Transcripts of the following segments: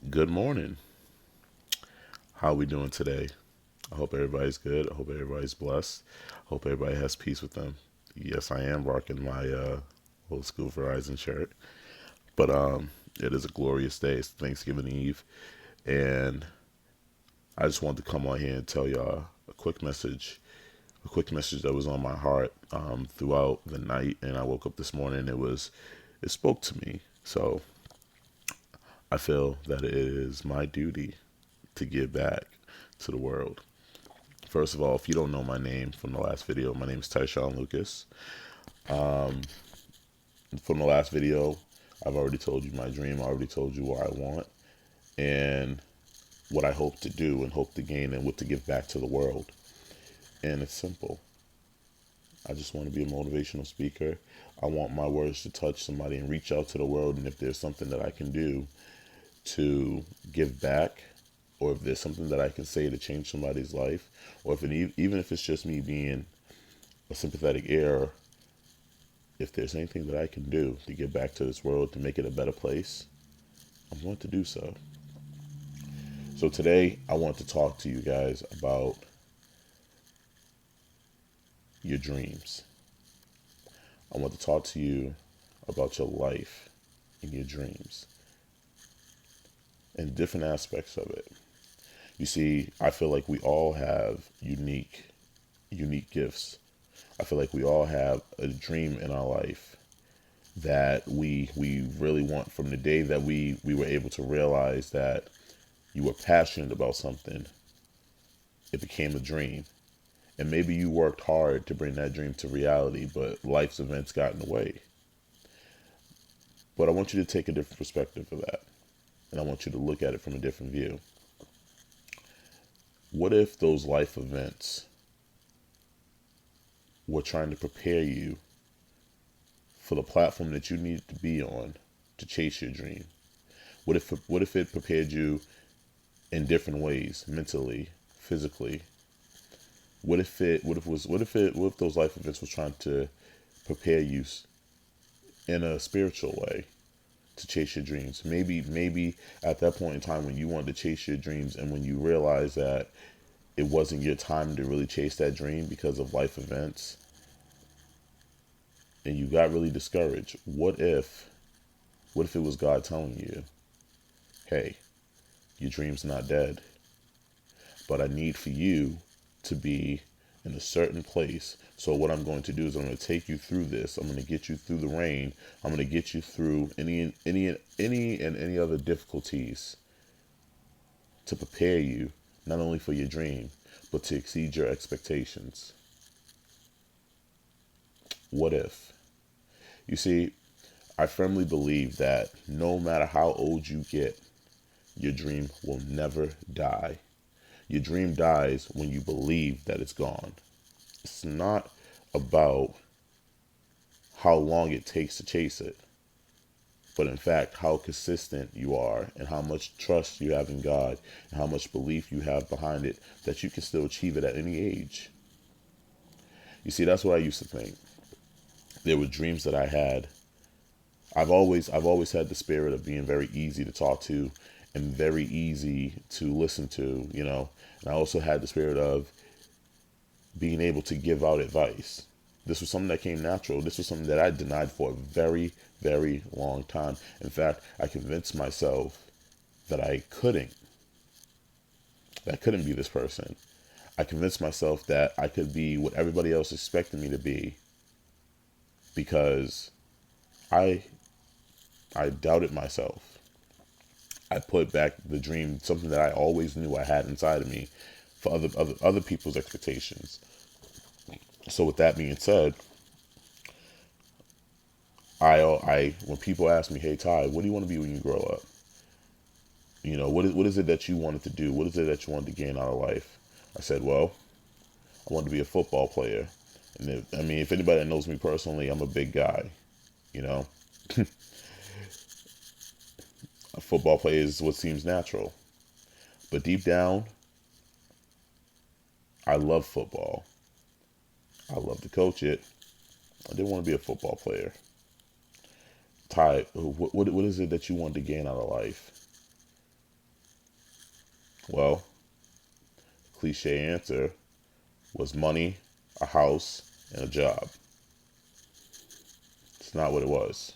Good morning. How are we doing today? I hope everybody's good. I hope everybody's blessed. I hope everybody has peace with them. Yes, I am rocking my old school Verizon shirt. But it is a glorious day. It's Thanksgiving Eve, and I just wanted to come on here and tell y'all a quick message that was on my heart throughout the night. And I woke up this morning. It spoke to me. So I feel that it is my duty to give back to the world. First of all, if you don't know my name from the last video, my name is Tyshawn Lucas. From the last video, I've already told you my dream. I already told you what I want and what I hope to do and hope to gain and what to give back to the world. And it's simple. I just want to be a motivational speaker. I want my words to touch somebody and reach out to the world. And if there's something that I can do to give back, or if there's something that I can say to change somebody's life, or even if it's just me being a sympathetic ear, if there's anything that I can do to give back to this world to make it a better place, I'm going to do so. So today, I want to talk to you guys about your dreams. I want to talk to you about your life and your dreams and different aspects of it. You see, I feel like we all have unique gifts. I feel like we all have a dream in our life that we really want from the day that we were able to realize that you were passionate about something. It became a dream. And maybe you worked hard to bring that dream to reality, but life's events got in the way. But I want you to take a different perspective of that. And I want you to look at it from a different view. What if those life events were trying to prepare you for the platform that you need to be on to chase your dream? What if it prepared you in different ways, mentally, physically? What if those life events was trying to prepare you in a spiritual way to chase your dreams? Maybe at that point in time when you wanted to chase your dreams and when you realized that it wasn't your time to really chase that dream because of life events and you got really discouraged. What if it was God telling you, hey, your dream's not dead, but I need for you to be in a certain place. So what I'm going to do is I'm going to take you through this. I'm going to get you through the rain. I'm going to get you through any other difficulties to prepare you not only for your dream, but to exceed your expectations. What if? You see, I firmly believe that no matter how old you get, your dream will never die. Your dream dies when you believe that it's gone. It's not about how long it takes to chase it, but in fact, how consistent you are and how much trust you have in God and how much belief you have behind it that you can still achieve it at any age. You see, that's what I used to think. There were dreams that I had. I've always had the spirit of being very easy to talk to and very easy to listen to. And I also had the spirit of being able to give out advice. This was something that came natural. This was something that I denied for a very, very long time. In fact, I convinced myself that I couldn't be this person. I convinced myself that I could be what everybody else expected me to be because I I doubted myself. I put back the dream, something that I always knew I had inside of me, for other people's expectations. So with that being said, I when people ask me, "Hey Ty, what do you want to be when you grow up?" What is it that you wanted to do? What is it that you wanted to gain out of life? I said, well, I wanted to be a football player. And if anybody that knows me personally, I'm a big guy. You know, a football player is what seems natural, but deep down, I love football. I love to coach it. I didn't want to be a football player. Ty, what is it that you want to gain out of life? Well, cliche answer was money, a house, and a job. It's not what it was.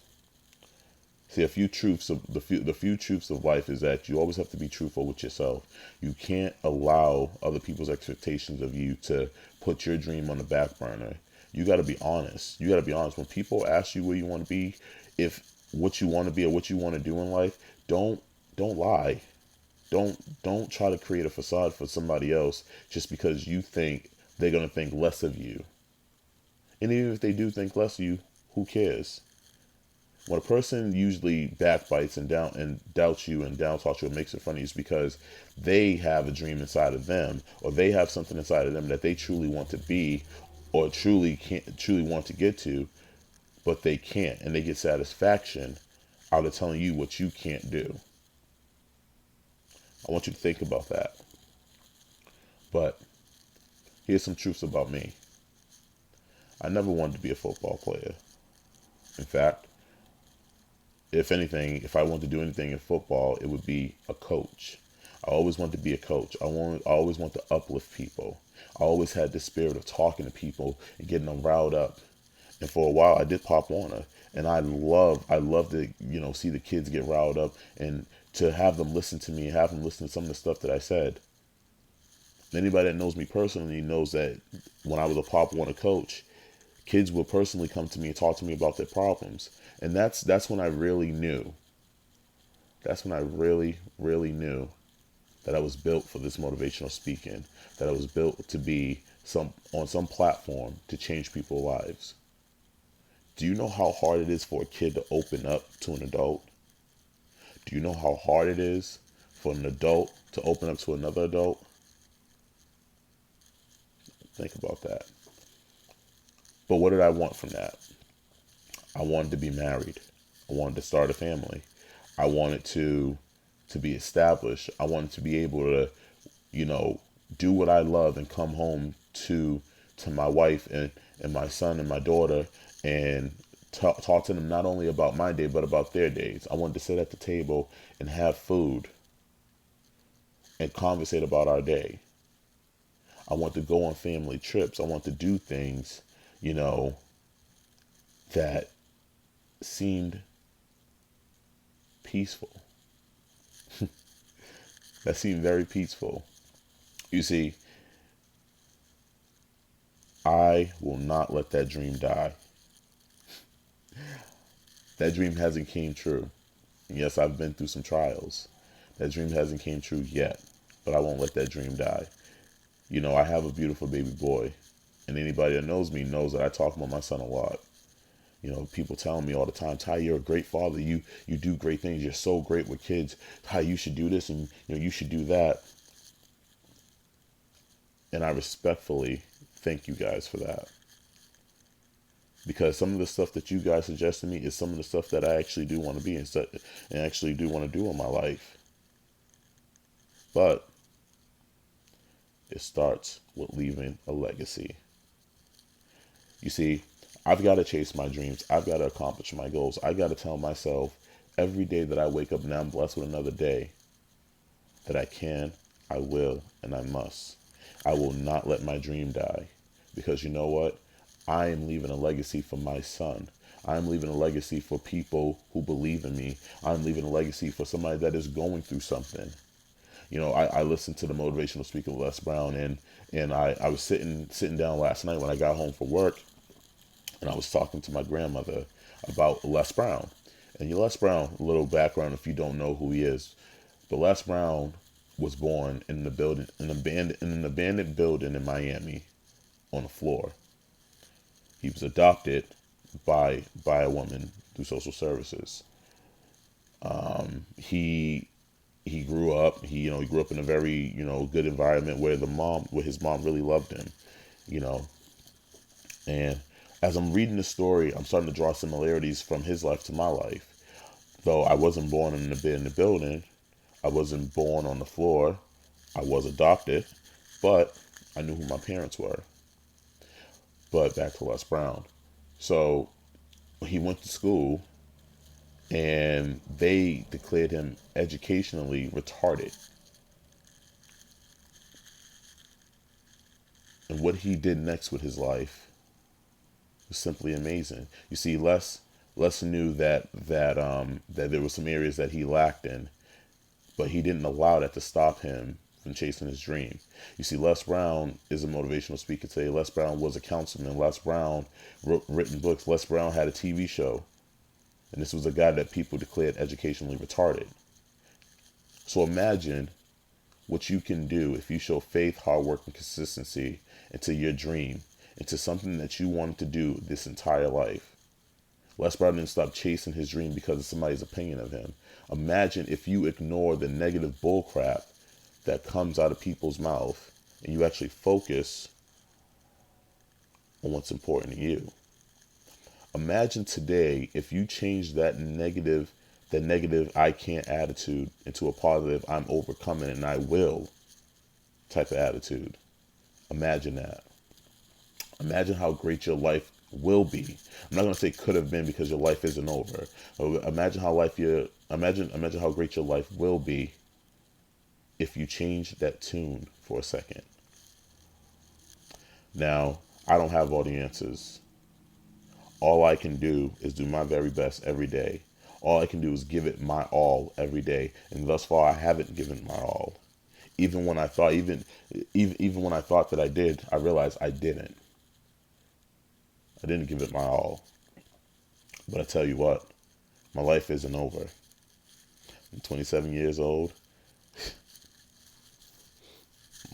See, a few truths of the few truths of life is that you always have to be truthful with yourself. You can't allow other people's expectations of you to put your dream on the back burner. You got to be honest. You got to be honest. When people ask you where you want to be, if what you want to be or what you want to do in life, don't lie. Don't try to create a facade for somebody else just because you think they're gonna think less of you. And even if they do think less of you, who cares? When a person usually backbites and doubts you and down talks you and makes it funny, is because they have a dream inside of them, or they have something inside of them that they truly want to be, or truly want to get to, but they can't, and they get satisfaction out of telling you what you can't do. I want you to think about that. But here's some truths about me. I never wanted to be a football player. In fact, if anything, if I wanted to do anything in football, it would be a coach. I always wanted to be a coach. I always want to uplift people. I always had this spirit of talking to people and getting them riled up. And for a while, I did Pop Warner, and I love to see the kids get riled up and to have them listen to me and have them listen to some of the stuff that I said. Anybody that knows me personally knows that when I was a Pop Warner coach, kids would personally come to me and talk to me about their problems, and that's when I really knew. That's when I really knew that I was built for this motivational speaking. That I was built to be on some platform to change people's lives. Do you know how hard it is for a kid to open up to an adult? Do you know how hard it is for an adult to open up to another adult? Think about that. But what did I want from that? I wanted to be married. I wanted to start a family. I wanted to be established. I wanted to be able to, you know, do what I love and come home to my wife and my son and my daughter and talk to them not only about my day but about their days. I wanted to sit at the table and have food and conversate about our day. I want to go on family trips. I want to do things, you know, that seemed peaceful. That seemed very peaceful. You see, I will not let that dream die. That dream hasn't came true. And yes, I've been through some trials. That dream hasn't came true yet, but I won't let that dream die. You know, I have a beautiful baby boy, and anybody that knows me knows that I talk about my son a lot. You know, people telling me all the time, Ty, you're a great father. You do great things. You're so great with kids. Ty, you should do this and you should do that. And I respectfully thank you guys for that. Because some of the stuff that you guys suggest to me is some of the stuff that I actually do want to be and actually do want to do in my life. But it starts with leaving a legacy. You see, I've got to chase my dreams. I've got to accomplish my goals. I got to tell myself every day that I wake up and I'm blessed with another day that I can, I will, and I must. I will not let my dream die. Because you know what? I am leaving a legacy for my son. I'm leaving a legacy for people who believe in me. I'm leaving a legacy for somebody that is going through something. You know, I listened to the motivational speaker Les Brown, and I was sitting down last night when I got home from work, and I was talking to my grandmother about Les Brown. And Les Brown, a little background if you don't know who he is, but Les Brown was born in an abandoned building in Miami on the floor. He was adopted by a woman through social services. He grew up. He grew up in a very good environment where his mom really loved him. You know, and as I'm reading the story, I'm starting to draw similarities from his life to my life. Though I wasn't born in the building, I wasn't born on the floor. I was adopted, but I knew who my parents were. But back to Les Brown. So he went to school and they declared him educationally retarded. And what he did next with his life was simply amazing. You see, Les knew that there were some areas that he lacked in, but he didn't allow that to stop him from chasing his dream. You see, Les Brown is a motivational speaker today. Les Brown was a councilman. Les Brown wrote written books. Les Brown had a TV show. And this was a guy that people declared educationally retarded. So imagine what you can do if you show faith, hard work, and consistency into your dream, into something that you wanted to do this entire life. Les Brown didn't stop chasing his dream because of somebody's opinion of him. Imagine if you ignore the negative bullcrap that comes out of people's mouth and you actually focus on what's important to you. Imagine today if you change that negative I can't attitude into a positive I'm overcoming and I will type of attitude. Imagine that. Imagine how great your life will be. I'm not going to say could have been because your life isn't over. Imagine how great your life will be if you change that tune for a second. Now, I don't have all the answers. All I can do is do my very best every day. All I can do is give it my all every day. And thus far, I haven't given my all. Even when I thought, even when I thought that I did, I realized I didn't. I didn't give it my all. But I tell you what, my life isn't over. I'm 27 years old.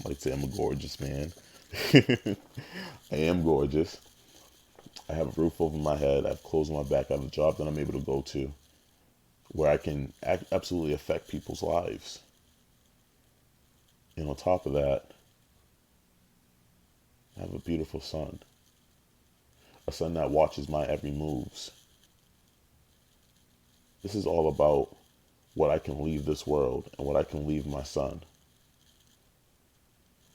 I might say I'm a gorgeous man. I am gorgeous. I have a roof over my head. I have clothes on my back. I have a job that I'm able to go to where I can absolutely affect people's lives. And on top of that, I have a beautiful son. A son that watches my every moves. This is all about what I can leave this world and what I can leave my son.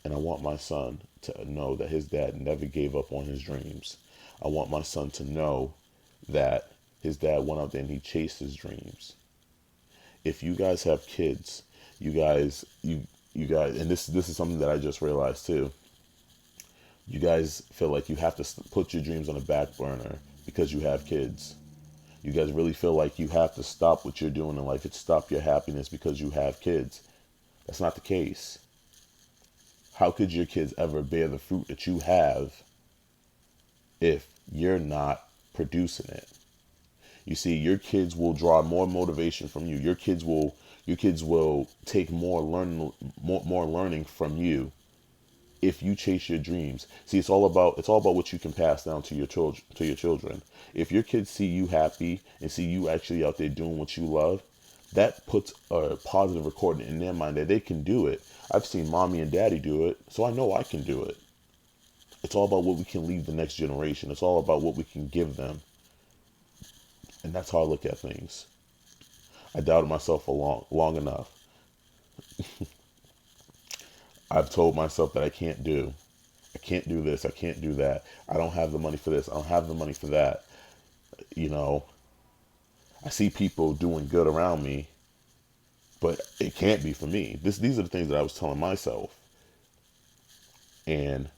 And I want my son to know that his dad never gave up on his dreams. I want my son to know that his dad went out there and he chased his dreams. If you guys have kids, you guys, and this is something that I just realized too. You guys feel like you have to put your dreams on the back burner because you have kids. You guys really feel like you have to stop what you're doing in life and stop your happiness because you have kids. That's not the case. How could your kids ever bear the fruit that you have if you're not producing it? You see, your kids will draw more motivation from you. Your kids will take more learning from you if you chase your dreams. See, it's all about what you can pass down to your children. If your kids see you happy and see you actually out there doing what you love, that puts a positive recording in their mind that they can do it. I've seen mommy and daddy do it, so I know I can do it. It's all about what we can leave the next generation. It's all about what we can give them. And that's how I look at things. I doubted myself for long enough. I've told myself that I can't do this, I can't do that. I don't have the money for this, I don't have the money for that. You know, I see people doing good around me, but it can't be for me. These are the things that I was telling myself. And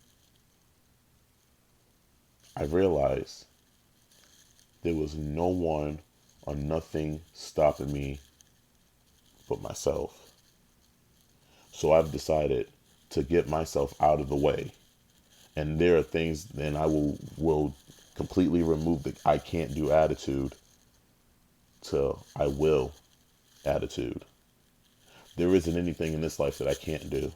I realized there was no one or nothing stopping me but myself. So I've decided to get myself out of the way. And there are things, then I will completely remove the I can't do attitude to I will attitude. There isn't anything in this life that I can't do.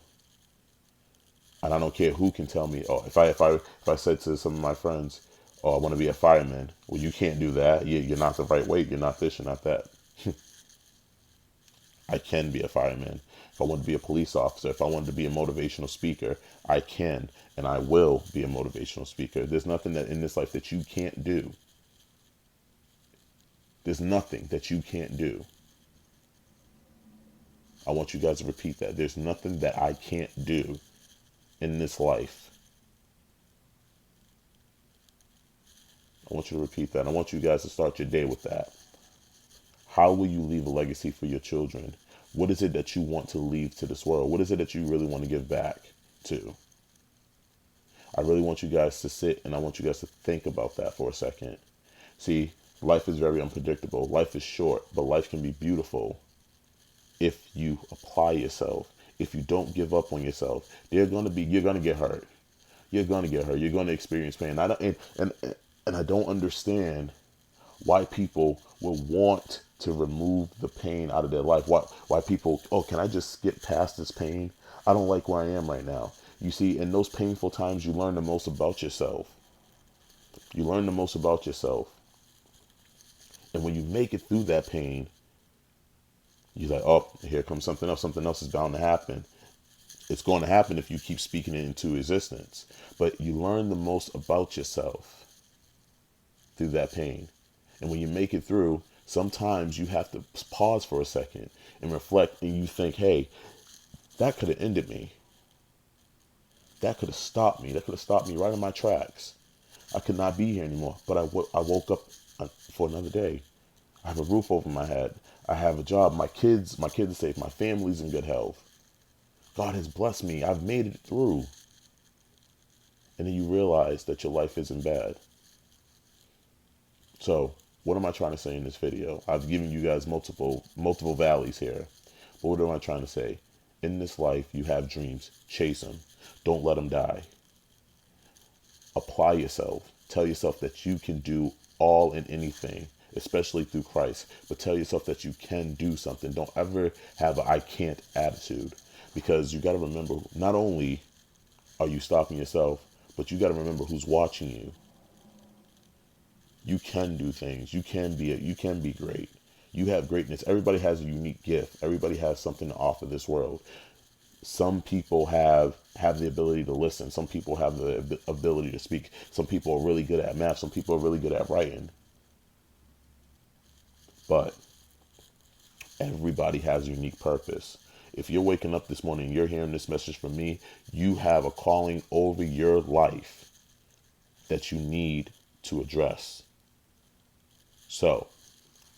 And I don't care who can tell me, oh, if I said to some of my friends, oh, I want to be a fireman. Well, you can't do that. You're not the right weight. You're not this, you're not that. I can be a fireman. If I want to be a police officer, if I wanted to be a motivational speaker, I can and I will be a motivational speaker. There's nothing that in this life that you can't do. There's nothing that you can't do. I want you guys to repeat that. There's nothing that I can't do in this life. I want you to repeat that. I want you guys to start your day with that. How will you leave a legacy for your children? What is it that you want to leave to this world? What is it that you really want to give back to? I really want you guys to sit and I want you guys to think about that for a second. See, life is very unpredictable. Life is short, but life can be beautiful if you apply yourself. If you don't give up on yourself, you're gonna get hurt. You're gonna get hurt. You're gonna experience pain. I don't, and I don't understand why people will want to remove the pain out of their life. Why people, oh, can I just get past this pain? I don't like where I am right now. You see, in those painful times, you learn the most about yourself. You learn the most about yourself. And when you make it through that pain, you're like, oh, here comes something else. Something else is bound to happen. It's going to happen if you keep speaking it into existence. But you learn the most about yourself through that pain. And when you make it through, sometimes you have to pause for a second and reflect, and you think, hey, that could have ended me. That could have stopped me. That could have stopped me right in my tracks. I could not be here anymore. But I woke up for another day. I have a roof over my head. I have a job. My kids are safe. My family's in good health. God has blessed me. I've made it through. And then you realize that your life isn't bad. So, what am I trying to say in this video? I've given you guys multiple valleys here. But what am I trying to say? In this life, you have dreams. Chase them. Don't let them die. Apply yourself. Tell yourself that you can do all and anything, especially through Christ. But tell yourself that you can do something. Don't ever have a I can't attitude. Because you got to remember, not only are you stopping yourself, but you got to remember who's watching you. You can do things. You can be great. You have greatness. Everybody has a unique gift. Everybody has something to offer this world. Some people have the ability to listen. Some people have the ability to speak. Some people are really good at math. Some people are really good at writing. But everybody has a unique purpose. If you're waking up this morning and you're hearing this message from me, you have a calling over your life that you need to address. So,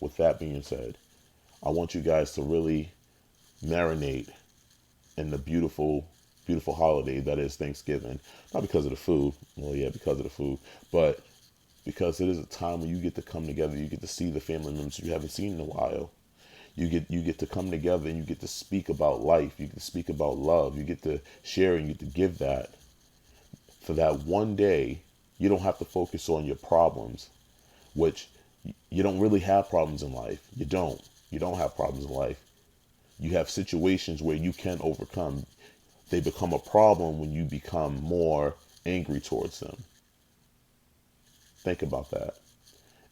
with that being said, I want you guys to really marinate in the beautiful, beautiful holiday that is Thanksgiving. Not because of the food. Well, yeah, because of the food. But because it is a time when you get to come together. You get to see the family members you haven't seen in a while. You get to come together and you get to speak about life. You get to speak about love. You get to share and you get to give that. For that one day, you don't have to focus on your problems, which you don't really have problems in life. You don't. You don't have problems in life. You have situations where you can overcome. They become a problem when you become more angry towards them. Think about that.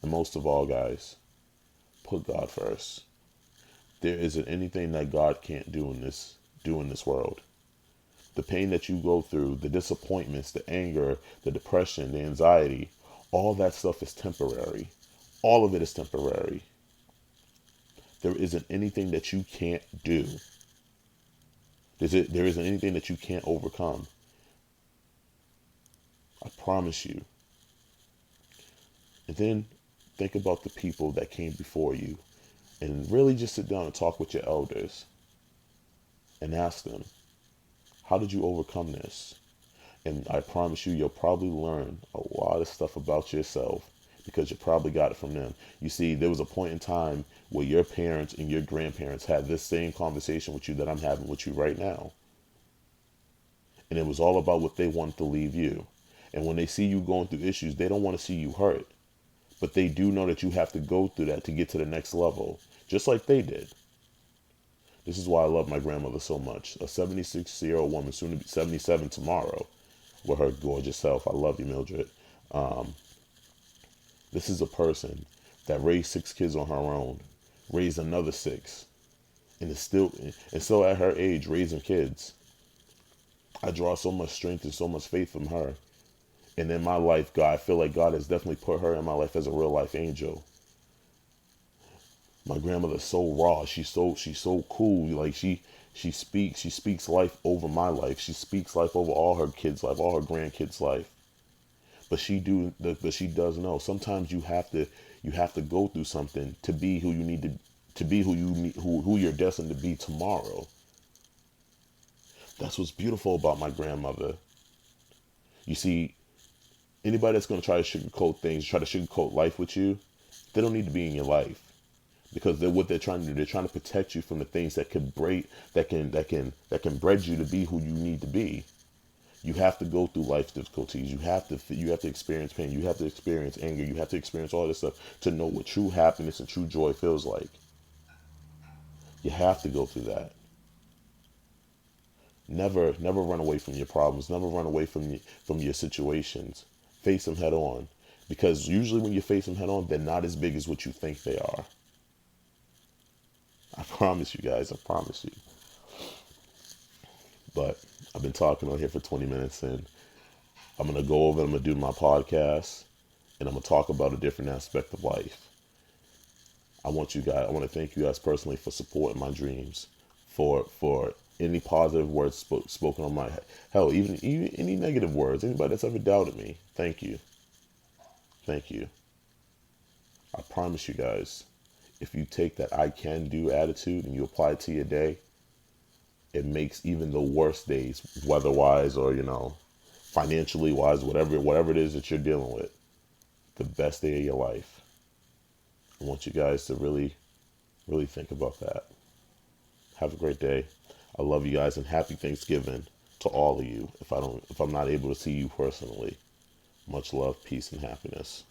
And most of all, guys, put God first. There isn't anything that God can't do in this world. The pain that you go through, the disappointments, the anger, the depression, the anxiety, all that stuff is temporary. All of it is temporary. There isn't anything that you can't do. There isn't anything that you can't overcome. I promise you. And then think about the people that came before you. And really just sit down and talk with your elders. And ask them, how did you overcome this? And I promise you, you'll probably learn a lot of stuff about yourself because you probably got it from them. You see, there was a point in time where your parents and your grandparents had this same conversation with you that I'm having with you right now. And it was all about what they wanted to leave you. And when they see you going through issues, they don't want to see you hurt. But they do know that you have to go through that to get to the next level, just like they did. This is why I love my grandmother so much. A 76-year-old woman, soon to be 77 tomorrow, with her gorgeous self. I love you, Mildred. This is a person that raised 6 kids on her own, raised another 6, and is still at her age raising kids. I draw so much strength and so much faith from her. And in my life, God, I feel like God has definitely put her in my life as a real life angel. My grandmother's so raw. She's so cool. Like she speaks life over my life. She speaks life over all her kids' life, all her grandkids' life. But she does know. Sometimes you have to go through something to be who you need to be, who you're destined to be tomorrow. That's what's beautiful about my grandmother. You see, anybody that's going to try to sugarcoat things, try to sugarcoat life with you, they don't need to be in your life, because they're what they're trying to do. They're trying to protect you from the things that can break, that can bred you to be who you need to be. You have to go through life difficulties. You have to experience pain. You have to experience anger. You have to experience all this stuff to know what true happiness and true joy feels like. You have to go through that. Never run away from your problems. Never run away from your situations. Face them head on, because usually when you face them head on, they're not as big as what you think they are. I promise you guys. I promise you. But I've been talking on here for 20 minutes, and I'm gonna go over. I'm gonna do my podcast, and I'm gonna talk about a different aspect of life. I want to thank you guys personally for supporting my dreams, for any positive words spoken on my, hell, even any negative words. Anybody that's ever doubted me, thank you, thank you. I promise you guys, if you take that I can do attitude and you apply it to your day, it makes even the worst days, weather wise or financially wise, whatever it is that you're dealing with, the best day of your life. I want you guys to really, really think about that. Have a great day. I love you guys, and happy Thanksgiving to all of you. If I'm not able to see you personally, much love, peace, and happiness.